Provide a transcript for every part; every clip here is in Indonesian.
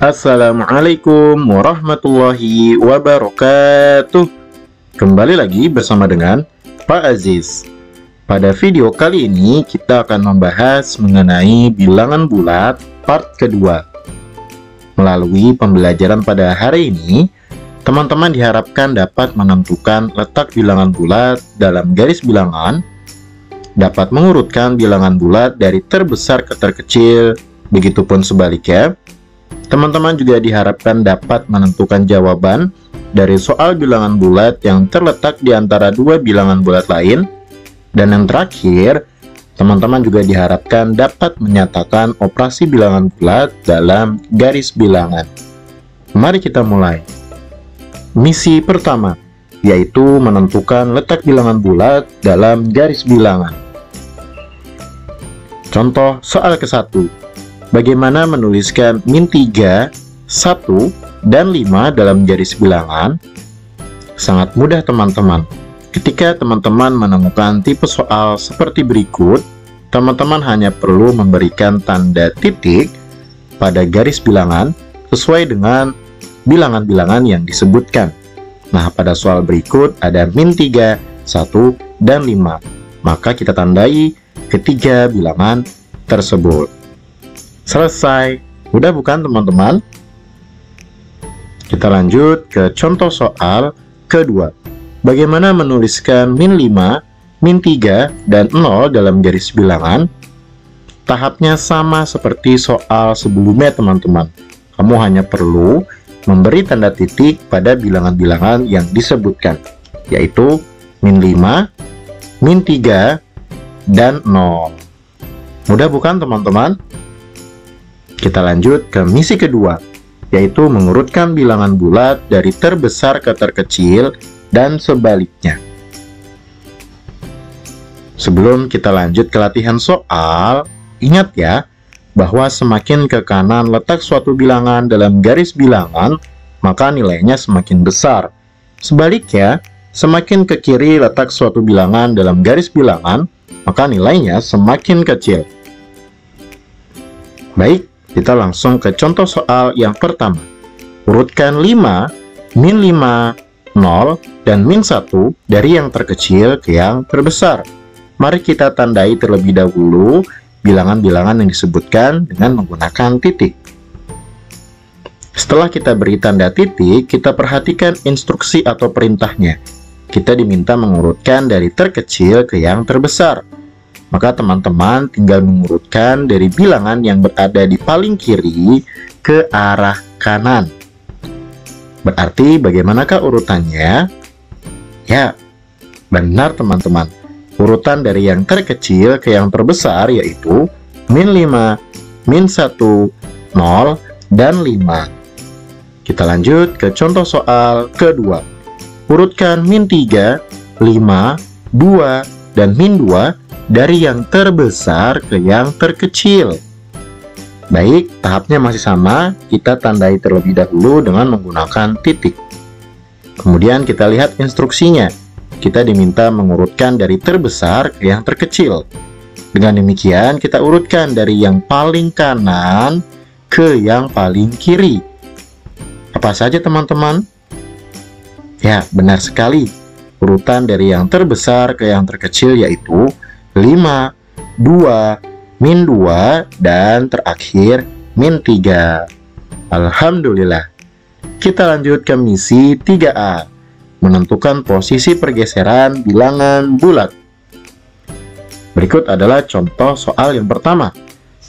Assalamualaikum warahmatullahi wabarakatuh. Kembali lagi bersama dengan Pak Aziz. Pada video kali ini kita akan membahas mengenai bilangan bulat part kedua. Melalui pembelajaran pada hari ini, teman-teman diharapkan dapat menentukan letak bilangan bulat dalam garis bilangan, dapat mengurutkan bilangan bulat dari terbesar ke terkecil, begitupun sebaliknya. Teman-teman juga diharapkan dapat menentukan jawaban dari soal bilangan bulat yang terletak di antara dua bilangan bulat lain. Dan yang terakhir, teman-teman juga diharapkan dapat menyatakan operasi bilangan bulat dalam garis bilangan. Mari kita mulai. Misi pertama, yaitu menentukan letak bilangan bulat dalam garis bilangan. Contoh soal ke-1. Bagaimana menuliskan min 3, 1, dan 5 dalam garis bilangan? Sangat mudah teman-teman. Ketika teman-teman menemukan tipe soal seperti berikut, teman-teman hanya perlu memberikan tanda titik pada garis bilangan sesuai dengan bilangan-bilangan yang disebutkan. Nah, pada soal berikut ada min 3, 1, dan 5. Maka kita tandai ketiga bilangan tersebut. Selesai. Mudah bukan teman-teman? Kita lanjut ke contoh soal kedua. Bagaimana menuliskan min 5, min 3, dan 0 dalam garis bilangan? Tahapnya sama seperti soal sebelumnya teman-teman. Kamu hanya perlu memberi tanda titik pada bilangan-bilangan yang disebutkan, yaitu min 5, min 3, dan 0. Mudah bukan teman-teman? Kita lanjut ke misi kedua, yaitu mengurutkan bilangan bulat dari terbesar ke terkecil dan sebaliknya. Sebelum kita lanjut ke latihan soal, ingat ya, bahwa semakin ke kanan letak suatu bilangan dalam garis bilangan, maka nilainya semakin besar. Sebaliknya, semakin ke kiri letak suatu bilangan dalam garis bilangan, maka nilainya semakin kecil. Baik, kita langsung ke contoh soal yang pertama. Urutkan 5, min 5, 0, dan min 1 dari yang terkecil ke yang terbesar. Mari kita tandai terlebih dahulu bilangan-bilangan yang disebutkan dengan menggunakan titik. Setelah kita beri tanda titik, kita perhatikan instruksi atau perintahnya. Kita diminta mengurutkan dari terkecil ke yang terbesar. Maka teman-teman tinggal mengurutkan dari bilangan yang berada di paling kiri ke arah kanan. Berarti bagaimanakah urutannya? Ya, benar teman-teman. Urutan dari yang terkecil ke yang terbesar yaitu min 5, min 1, 0, dan 5. Kita lanjut ke contoh soal kedua. Urutkan min 3, 5, 2, dan min 2 dari yang terbesar ke yang terkecil. Baik, tahapnya masih sama, kita tandai terlebih dahulu dengan menggunakan titik. Kemudian kita lihat instruksinya. Kita diminta mengurutkan dari terbesar ke yang terkecil. Dengan demikian, kita urutkan dari yang paling kanan ke yang paling kiri. Apa saja teman-teman? Ya, benar sekali. Urutan dari yang terbesar ke yang terkecil yaitu 5, 2, min 2, dan terakhir min 3. Alhamdulillah. Kita lanjut ke misi 3A. Menentukan posisi pergeseran bilangan bulat. Berikut adalah contoh soal yang pertama.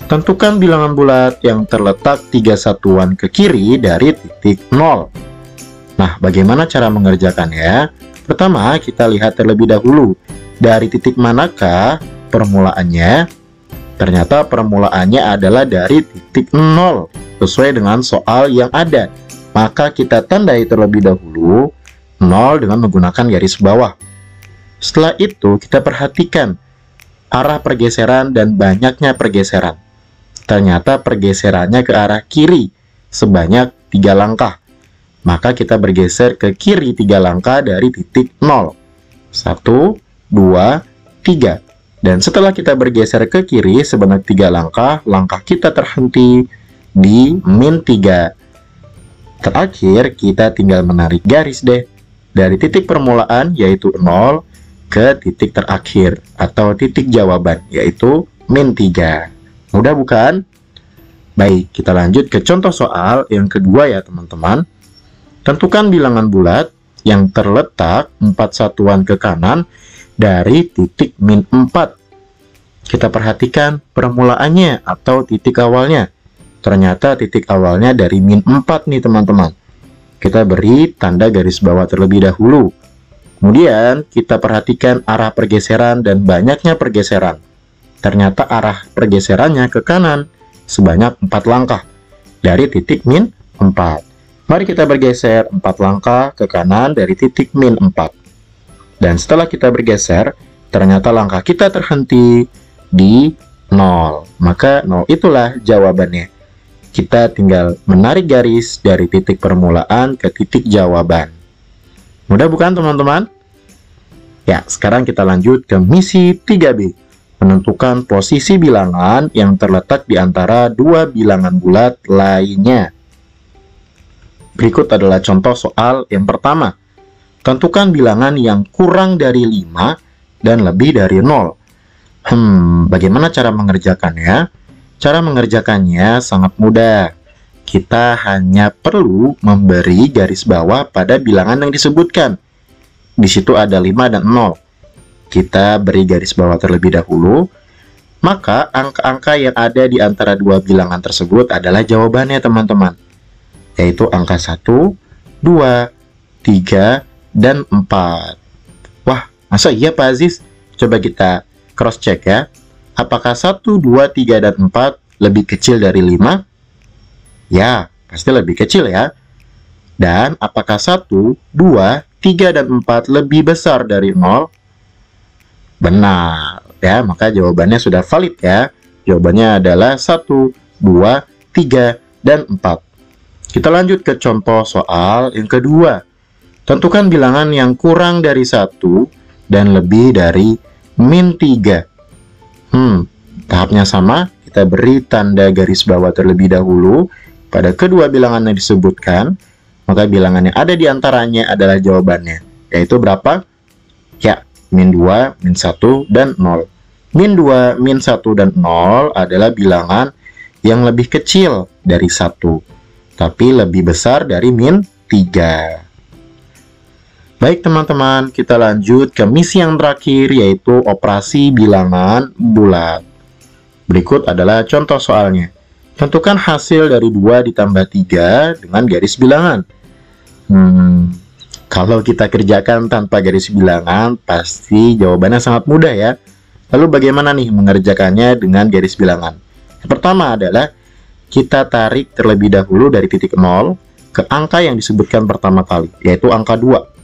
Tentukan bilangan bulat yang terletak 3 satuan ke kiri dari titik 0. Nah, bagaimana cara mengerjakannya? Pertama, kita lihat terlebih dahulu. Dari titik manakah permulaannya? Ternyata permulaannya adalah dari titik 0 sesuai dengan soal yang ada. Maka kita tandai terlebih dahulu 0 dengan menggunakan garis bawah. Setelah itu kita perhatikan arah pergeseran dan banyaknya pergeseran. Ternyata pergeserannya ke arah kiri sebanyak 3 langkah. Maka kita bergeser ke kiri 3 langkah dari titik 0. 1, 2, 3. Dan setelah kita bergeser ke kiri sebanyak 3 langkah, langkah kita terhenti di min 3. Terakhir, kita tinggal menarik garis deh. Dari titik permulaan, yaitu 0, ke titik terakhir, atau titik jawaban, yaitu min 3. Mudah bukan? Baik, kita lanjut ke contoh soal yang kedua ya teman-teman. Tentukan bilangan bulat yang terletak 4 satuan ke kanan dari titik min 4. Kita perhatikan permulaannya atau titik awalnya. Ternyata titik awalnya dari min 4 nih teman-teman. Kita beri tanda garis bawah terlebih dahulu. Kemudian kita perhatikan arah pergeseran dan banyaknya pergeseran. Ternyata arah pergeserannya ke kanan sebanyak 4 langkah dari titik min 4. Mari kita bergeser 4 langkah ke kanan dari titik min 4. Dan setelah kita bergeser, ternyata langkah kita terhenti di 0. Maka 0 itulah jawabannya. Kita tinggal menarik garis dari titik permulaan ke titik jawaban. Mudah bukan teman-teman? Ya, sekarang kita lanjut ke misi 3B. Menentukan posisi bilangan yang terletak di antara dua bilangan bulat lainnya. Berikut adalah contoh soal yang pertama. Tentukan bilangan yang kurang dari 5 dan lebih dari 0. Bagaimana cara mengerjakannya? Cara mengerjakannya sangat mudah. Kita hanya perlu memberi garis bawah pada bilangan yang disebutkan. Di situ ada 5 dan 0. Kita beri garis bawah terlebih dahulu. Maka angka-angka yang ada di antara dua bilangan tersebut adalah jawabannya teman-teman. Yaitu angka 1, 2, 3, dan 4. Wah, masa iya Pak Aziz? Coba kita cross check ya. Apakah 1, 2, 3, dan 4 lebih kecil dari 5? Ya, pasti lebih kecil ya. Dan apakah 1, 2, 3, dan 4 lebih besar dari 0? Benar ya, maka jawabannya sudah valid ya. Jawabannya adalah 1, 2, 3, dan 4. Kita lanjut ke contoh soal yang kedua. Tentukan bilangan yang kurang dari 1 dan lebih dari min 3. Tahapnya sama, kita beri tanda garis bawah terlebih dahulu pada kedua bilangan yang disebutkan, maka bilangan yang ada di antaranya adalah jawabannya, yaitu berapa? Ya, min 2, min 1, dan 0. Min 2, min 1, dan 0 adalah bilangan yang lebih kecil dari 1, tapi lebih besar dari min 3. Baik teman-teman, kita lanjut ke misi yang terakhir, yaitu operasi bilangan bulat. Berikut adalah contoh soalnya. Tentukan hasil dari 2 ditambah 3 dengan garis bilangan. Kalau kita kerjakan tanpa garis bilangan, pasti jawabannya sangat mudah ya. Lalu bagaimana nih mengerjakannya dengan garis bilangan? Yang pertama adalah kita tarik terlebih dahulu dari titik 0 ke angka yang disebutkan pertama kali, yaitu angka 2.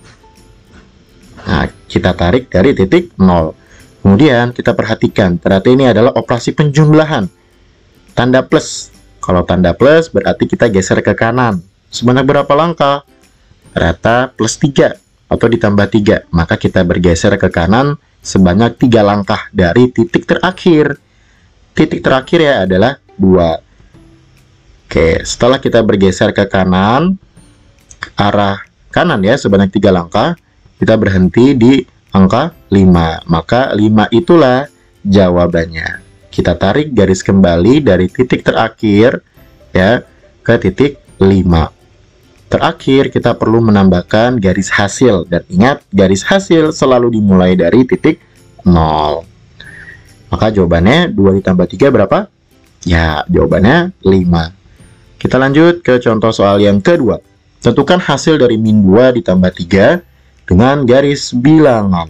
Nah, kita tarik dari titik 0. Kemudian kita perhatikan, ternyata ini adalah operasi penjumlahan. Tanda plus. Kalau tanda plus berarti kita geser ke kanan. Sebanyak berapa langkah? Ternyata plus 3 atau ditambah 3. Maka kita bergeser ke kanan sebanyak 3 langkah dari titik terakhir. Titik terakhir ya adalah 2. Oke, setelah kita bergeser ke kanan, ke arah kanan ya sebanyak 3 langkah, kita berhenti di angka 5. Maka 5 itulah jawabannya. Kita tarik garis kembali dari titik terakhir ya ke titik 5. Terakhir kita perlu menambahkan garis hasil. Dan ingat, garis hasil selalu dimulai dari titik 0. Maka jawabannya 2 ditambah 3 berapa? Ya, jawabannya 5. Kita lanjut ke contoh soal yang kedua. Tentukan hasil dari min 2 ditambah 3 dengan garis bilangan.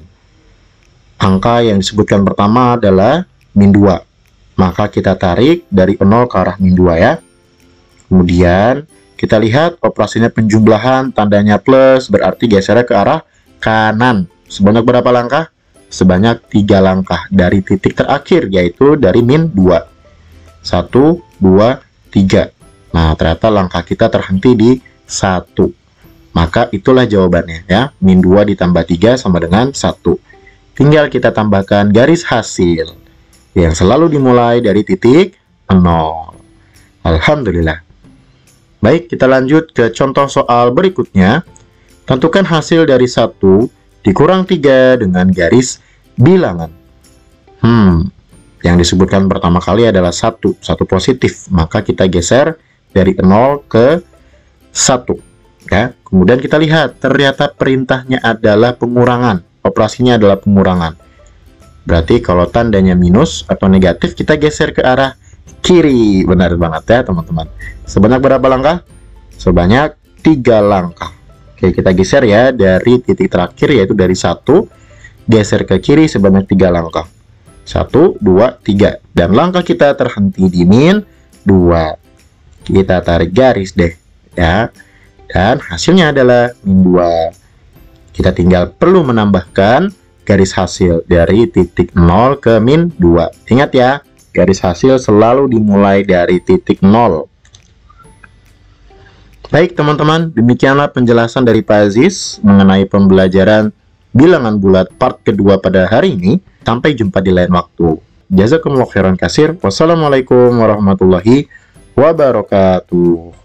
Angka yang disebutkan pertama adalah min 2. Maka kita tarik dari 0 ke arah min 2 ya. Kemudian kita lihat operasinya penjumlahan, tandanya plus, berarti gesernya ke arah kanan. Sebanyak berapa langkah? Sebanyak 3 langkah dari titik terakhir, yaitu dari min 2. 1, 2, 3. Nah, ternyata langkah kita terhenti di 1. Maka itulah jawabannya ya. Min 2 ditambah 3 sama dengan 1. Tinggal kita tambahkan garis hasil yang selalu dimulai dari titik 0. Alhamdulillah. Baik, kita lanjut ke contoh soal berikutnya. Tentukan hasil dari 1 dikurang 3 dengan garis bilangan. Yang disebutkan pertama kali adalah 1 positif. Maka kita geser dari 0 ke 1. Ya. Kemudian kita lihat, ternyata perintahnya adalah pengurangan. Operasinya adalah pengurangan. Berarti kalau tandanya minus atau negatif, kita geser ke arah kiri. Benar banget ya teman-teman. Sebanyak berapa langkah? Sebanyak 3 langkah. Oke, kita geser ya dari titik terakhir, yaitu dari 1, geser ke kiri sebanyak 3 langkah. 1, 2, 3. Dan langkah kita terhenti di min 2. Kita tarik garis deh ya. Dan hasilnya adalah min 2. Kita tinggal perlu menambahkan garis hasil dari titik 0 ke min 2. Ingat ya, garis hasil selalu dimulai dari titik 0. Baik teman-teman, demikianlah penjelasan dari Pak Aziz mengenai pembelajaran bilangan bulat part kedua pada hari ini. Sampai jumpa di lain waktu. Jazakumullah khairan katsir. Wassalamualaikum warahmatullahi wabarakatuh.